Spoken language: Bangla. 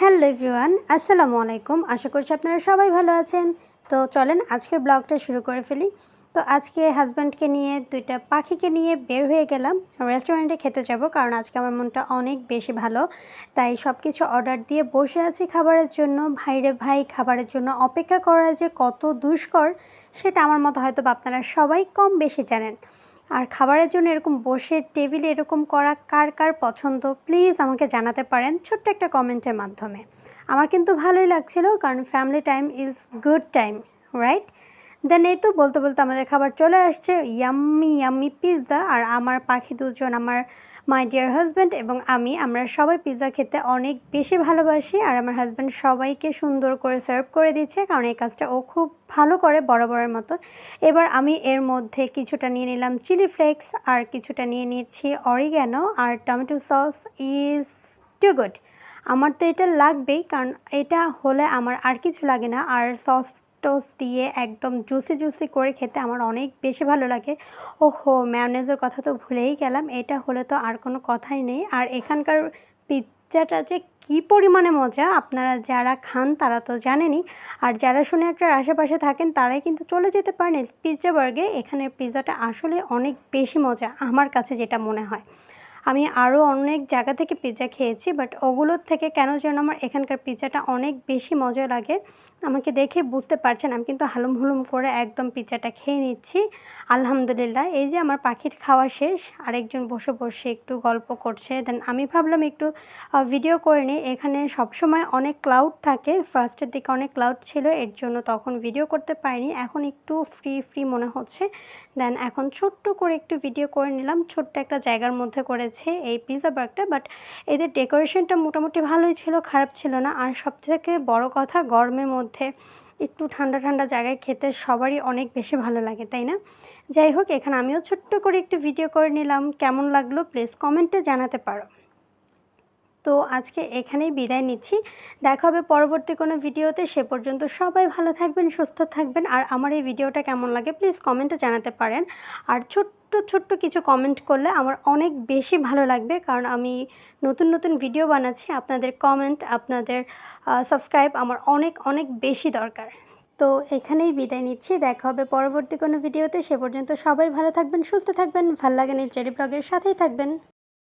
হ্যালো এভরিওয়ান, আসসালামু আলাইকুম। আশা করছি আপনারা সবাই ভালো আছেন। তো চলেন আজকের ব্লগটা শুরু করে ফেলি। তো আজকে হাজব্যান্ডকে নিয়ে ২টা পাখিকে নিয়ে বের হয়ে গেলাম। রেস্টুরেন্টে খেতে যাব, কারণ আজকে আমার মনটা অনেক বেশি ভালো। তাই সব কিছু অর্ডার দিয়ে বসে আছি খাবারের জন্য। ভাইরে ভাই, খাবারের জন্য অপেক্ষা করা যে কত দুষ্কর সেটা আমার মতো হয়তোবা আপনারা সবাই কম বেশি জানেন। আর খাবারের জন্য এরকম বসে টেবিলে এরকম করা কার কার পছন্দ প্লিজ আমাকে জানাতে পারেন ছোট্ট একটা কমেন্টের মাধ্যমে। আমার কিন্তু ভালোই লাগছিল, কারণ family time is good time, right? Then এই তো বলতে বলতে আমাদের খাবার চলে আসছে, ইয়াম্মি ইয়াম্মি পিৎজা। আর আমার পাখি দুজন, আমার মাই ডিয়ার হাজব্যান্ড এবং আমরা সবাই পিৎজা খেতে অনেক বেশি ভালোবাসি। আর আমার হাজব্যান্ড সবাইকে সুন্দর করে সার্ভ করে দিচ্ছে, কারণ এই কাজটা ও খুব ভালো করে বরাবরের মতো। এবার আমি এর মধ্যে কিছুটা নিয়ে নিলাম চিলি ফ্লেক্স, আর কিছুটা নিয়ে নিচ্ছি অরিগ্যানো, আর tomato sauce is too good. আমার তো এটা লাগবেই, কারণ এটা হলে আমার আর কিছু লাগে না। আর সস টস দিয়ে একদম জুসি জুসি করে খেতে আমার অনেক বেশি ভালো লাগে। ওহো, ম্যায়োনেজের কথা তো ভুলেই গেলাম, এটা হলে তো আর কোনো কথাই নেই। আর এখানকার পিৎজাটা যে কী পরিমাণে মজা, আপনারা যারা খান তারা তো জানেনই। আর যারা শোনাকটার আশেপাশে থাকেন তারাই কিন্তু চলে যেতে পারেন পিৎজা বার্গে। এখানের পিৎজাটা আসলে অনেক বেশি মজা আমার কাছে যেটা মনে হয়। আমি আরও অনেক জায়গা থেকে পিৎজা খেয়েছি, বাট ওগুলোর থেকে কেন যেন আমার এখানকার পিৎজাটা অনেক বেশি মজা লাগে। আমাকে দেখে বুঝতে পারছেন আমি কিন্তু হালুম হুলুম করে একদম পিৎজাটা খেয়ে নিচ্ছি। আলহামদুলিল্লাহ। এই যে আমার পাখির খাওয়া শেষ, আরেকজন বসে বসে একটু গল্প করছে। দেন আমি ভাবলাম একটু ভিডিও করে নিই। এখানে সবসময় অনেক ক্লাউড থাকে, ফার্স্টের দিকে অনেক ক্লাউড ছিল, এর জন্য তখন ভিডিও করতে পারিনি। এখন একটু ফ্রি ফ্রি মনে হচ্ছে। দেন এখন ছোট্ট করে একটু ভিডিও করে নিলাম। ছোট্ট একটা জায়গার মধ্যে করেছে এই পিৎজা বার্গটা, বাট এদের ডেকোরেশনটা মোটামুটি ভালোই ছিল, খারাপ ছিল না। আর সবথেকে বড় কথা, গরমের মধ্যে একটু ঠান্ডা ঠান্ডা জায়গায় খেতে সবারই অনেক বেশি ভালো লাগে, তাই না? যাই হোক, এখানে আমিও ছোট্ট করে একটু ভিডিও করে নিলাম। কেমন লাগলো প্লিজ কমেন্টে জানাতে পারো। তো আজকে এখানেই বিদায় নিচ্ছি। দেখা হবে পরবর্তী কোনো ভিডিওতে। সে পর্যন্ত সবাই ভালো থাকবেন, সুস্থ থাকবেন। আর আমার এই ভিডিওটা কেমন লাগে প্লিজ কমেন্টে জানাতে পারেন। আর ছোট্ট ছোট্ট কিছু কমেন্ট করলে আমার অনেক বেশি ভালো লাগবে, কারণ আমি নতুন নতুন ভিডিও বানাচ্ছি। আপনাদের কমেন্ট, আপনাদের সাবস্ক্রাইব আমার অনেক অনেক বেশি দরকার। তো এখানেই বিদায় নিচ্ছি। দেখা হবে পরবর্তী কোনো ভিডিওতে। সে পর্যন্ত সবাই ভালো থাকবেন, সুস্থ থাকবেন। ভাল লাগে নীলচেরি ব্লগের সাথেই থাকবেন।